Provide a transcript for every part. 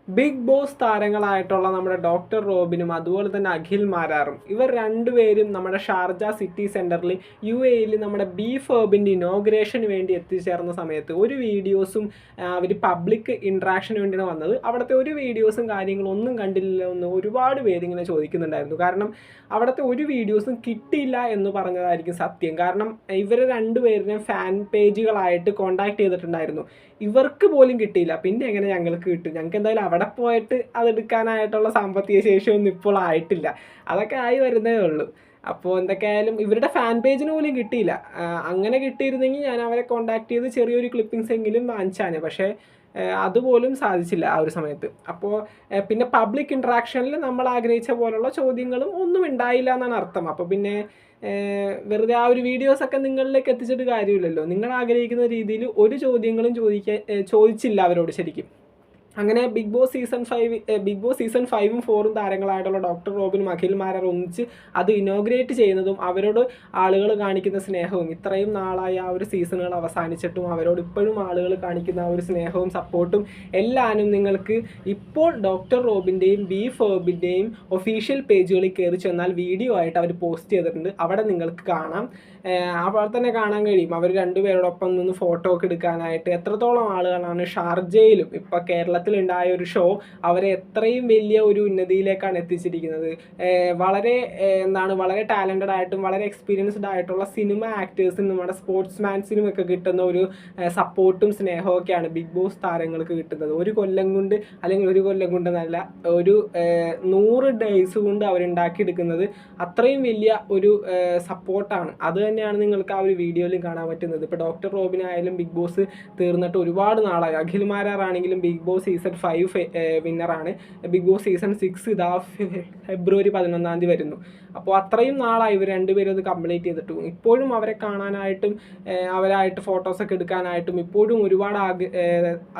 Big boss താരങ്ങളായിട്ടുള്ള നമ്മുടെ doctor റോബിനും അതുപോലെ തന്നെ അഖിൽ മാരാറും ഇവർ രണ്ടുപേരും നമ്മുടെ ഷാർജ സിറ്റി സെൻറ്ററിൽ UAE നമ്മുടെ ബീഫ് ഹെർബിൻ്റെ ഇനോഗ്രേഷന് വേണ്ടി എത്തിച്ചേർന്ന സമയത്ത് ഒരു വീഡിയോസും അവർ പബ്ലിക് ഇൻട്രാക്ഷന് വേണ്ടിയാണ് വന്നത്. അവിടുത്തെ ഒരു വീഡിയോസും കാര്യങ്ങളും ഒന്നും കണ്ടില്ല എന്ന് ഒരുപാട് പേരിങ്ങനെ ചോദിക്കുന്നുണ്ടായിരുന്നു. കാരണം അവിടുത്തെ ഒരു വീഡിയോസും കിട്ടിയില്ല എന്ന് പറഞ്ഞതായിരിക്കും സത്യം. കാരണം ഇവർ രണ്ടുപേരിനെ ഫാൻ പേജുകളായിട്ട് കോൺടാക്ട് ചെയ്തിട്ടുണ്ടായിരുന്നു. ഇവർക്ക് പോലും കിട്ടിയില്ല. പിന്നെ എങ്ങനെ ഞങ്ങൾക്ക് കിട്ടും? ഞങ്ങൾക്ക് എന്തായാലും അവിടെ പോയിട്ട് അതെടുക്കാനായിട്ടുള്ള സാമ്പത്തിക ശേഷിയൊന്നും ഇപ്പോൾ ആയിട്ടില്ല. അതൊക്കെ ആയി വരുന്നേ ഉള്ളൂ. അപ്പോൾ എന്തൊക്കെയായാലും ഇവരുടെ ഫാൻ പേജിന് പോലും കിട്ടിയില്ല. അങ്ങനെ കിട്ടിയിരുന്നെങ്കിൽ ഞാൻ അവരെ കോൺടാക്ട് ചെയ്ത് ചെറിയൊരു ക്ലിപ്പിങ്സ് എങ്കിലും വാങ്ങിച്ചാണ്. പക്ഷേ അതുപോലും സാധിച്ചില്ല ആ ഒരു സമയത്ത്. അപ്പോൾ പിന്നെ പബ്ലിക് ഇൻട്രാക്ഷനിൽ നമ്മൾ ആഗ്രഹിച്ച പോലുള്ള ചോദ്യങ്ങളും ഒന്നും ഉണ്ടായില്ല എന്നാണ് അർത്ഥം. അപ്പോൾ പിന്നെ വെറുതെ ആ ഒരു വീഡിയോസൊക്കെ നിങ്ങളിലേക്ക് എത്തിച്ചിട്ട് കാര്യമില്ലല്ലോ. നിങ്ങൾ ആഗ്രഹിക്കുന്ന രീതിയിൽ ഒരു ചോദ്യങ്ങളും ചോദിച്ചില്ല അവരോട് ശരിക്കും. അങ്ങനെ ബിഗ് ബോസ് സീസൺ 5ഉം 4ഉം താരങ്ങളായിട്ടുള്ള ഡോക്ടർ റോബിനും അഖിൽ മാരാർ ഒന്നിച്ച് അത് ഇനോഗ്രേറ്റ് ചെയ്യുന്നതും അവരോട് ആളുകൾ കാണിക്കുന്ന സ്നേഹവും, ഇത്രയും നാളായി ആ ഒരു സീസണുകൾ അവസാനിച്ചിട്ടും അവരോട് ഇപ്പോഴും ആളുകൾ കാണിക്കുന്ന ആ ഒരു സ്നേഹവും സപ്പോർട്ടും എല്ലാനും നിങ്ങൾക്ക് ഇപ്പോൾ ഡോക്ടർ റോബിൻ്റെയും ബീഫ് ഹെർബിൻ്റെയും ഒഫീഷ്യൽ പേജുകളിൽ കയറി ചെന്നാൽ വീഡിയോ ആയിട്ട് അവർ പോസ്റ്റ് ചെയ്തിട്ടുണ്ട്. അവിടെ നിങ്ങൾക്ക് കാണാം. അവിടെ തന്നെ കാണാൻ കഴിയും അവർ രണ്ടുപേരോടൊപ്പം നിന്ന് ഫോട്ടോ ഒക്കെ എടുക്കാനായിട്ട് എത്രത്തോളം ആളുകളാണ് ഷാർജയിലും ഇപ്പോൾ കേരളത്തിലുണ്ടായ ഒരു ഷോ അവരെ എത്രയും വലിയ ഒരു ഉന്നതിയിലേക്കാണ് എത്തിച്ചിരിക്കുന്നത്. വളരെ ടാലൻറ്റഡ് ആയിട്ടും വളരെ എക്സ്പീരിയൻസ്ഡ് ആയിട്ടുള്ള സിനിമ ആക്ടേഴ്സിനും നമ്മുടെ സ്പോർട്സ്മാൻസിനും ഒക്കെ കിട്ടുന്ന ഒരു സപ്പോർട്ടും സ്നേഹവും ഒക്കെയാണ് ബിഗ് ബോസ് താരങ്ങൾക്ക് കിട്ടുന്നത്. ഒരു കൊല്ലം കൊണ്ട്, അല്ലെങ്കിൽ ഒരു കൊല്ലം കൊണ്ടെന്നല്ല, ഒരു 100 ഡേയ്സ് കൊണ്ട് അവരുണ്ടാക്കിയെടുക്കുന്നത് അത്രയും വലിയ ഒരു സപ്പോർട്ടാണ്. അത് തന്നെയാണ് നിങ്ങൾക്ക് ആ ഒരു വീഡിയോയിലും കാണാൻ പറ്റുന്നത്. ഇപ്പോൾ ഡോക്ടർ റോബിനായാലും ബിഗ് ബോസ് തീർന്നിട്ട് ഒരുപാട് നാളായി. അഖിൽ മാരാറാണെങ്കിലും ബിഗ് ബോസ് സീസൺ 5 വിന്നറാണ്. ബിഗ് ബോസ് സീസൺ 6 ഇതാ ഫെബ്രുവരി 11 വരുന്നു. അപ്പോൾ അത്രയും നാളായി ഇവർ രണ്ടുപേരും അത് കംപ്ലീറ്റ് ചെയ്തിട്ടും ഇപ്പോഴും അവരെ കാണാനായിട്ടും അവരായിട്ട് ഫോട്ടോസൊക്കെ എടുക്കാനായിട്ടും ഇപ്പോഴും ഒരുപാട്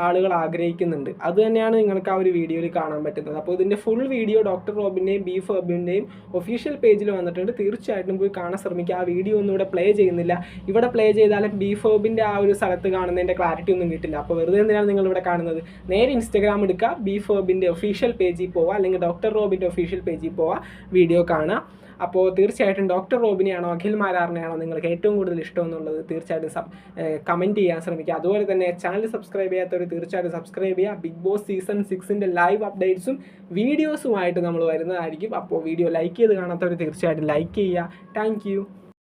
ആളുകൾ ആഗ്രഹിക്കുന്നുണ്ട്. അത് തന്നെയാണ് നിങ്ങൾക്ക് ആ ഒരു വീഡിയോയിൽ കാണാൻ പറ്റുന്നത്. അപ്പോൾ ഇതിൻ്റെ ഫുൾ വീഡിയോ ഡോക്ടർ റോബിൻ്റെയും ബീഫ് ഹെർബിൻ്റെയും ഒഫീഷ്യൽ പേജിൽ വന്നിട്ടുണ്ട്. തീർച്ചയായിട്ടും പോയി കാണാൻ ശ്രമിക്കുക. ആ വീഡിയോ ഒന്നും ഇവിടെ പ്ലേ ചെയ്യുന്നില്ല. ഇവിടെ പ്ലേ ചെയ്താലും ബീഫ് ഹെർബിൻ്റെ ആ ഒരു സ്ഥലത്ത് കാണുന്നതിൻ്റെ ക്ലാരിറ്റി ഒന്നും കിട്ടില്ല. അപ്പോൾ വെറുതെ എന്തിനാണ് നിങ്ങളിവിടെ കാണുന്നത്? നേരെ ഇൻസ്റ്റാഗ്രാം എടുക്കുക, ബീഫ് ഹെർബിൻ്റെ ഒഫീഷ്യൽ പേജിൽ പോവുക, അല്ലെങ്കിൽ ഡോക്ടർ റോബിൻ്റെ ഒഫീഷ്യൽ പേജിൽ പോവുക, വീഡിയോ കാണുക. അപ്പോൾ തീർച്ചയായിട്ടും ഡോക്ടർ റോബിനെയാണോ അഖിൽ മാരാറിനെയാണോ നിങ്ങൾക്ക് ഏറ്റവും കൂടുതൽ ഇഷ്ടമെന്നുള്ളത് തീർച്ചയായിട്ടും കമൻറ്റ് ചെയ്യാൻ ശ്രമിക്കുക. അതുപോലെ തന്നെ ചാനൽ സബ്സ്ക്രൈബ് ചെയ്യാത്തവർ തീർച്ചയായിട്ടും സബ്സ്ക്രൈബ് ചെയ്യുക. ബിഗ് ബോസ് സീസൺ 6ൻ്റെ ലൈവ് അപ്ഡേറ്റ്സും വീഡിയോസുമായിട്ട് നമ്മൾ വരുന്നതായിരിക്കും. അപ്പോൾ വീഡിയോ ലൈക്ക് ചെയ്ത് കാണാത്തവർ തീർച്ചയായിട്ടും ലൈക്ക് ചെയ്യുക. താങ്ക്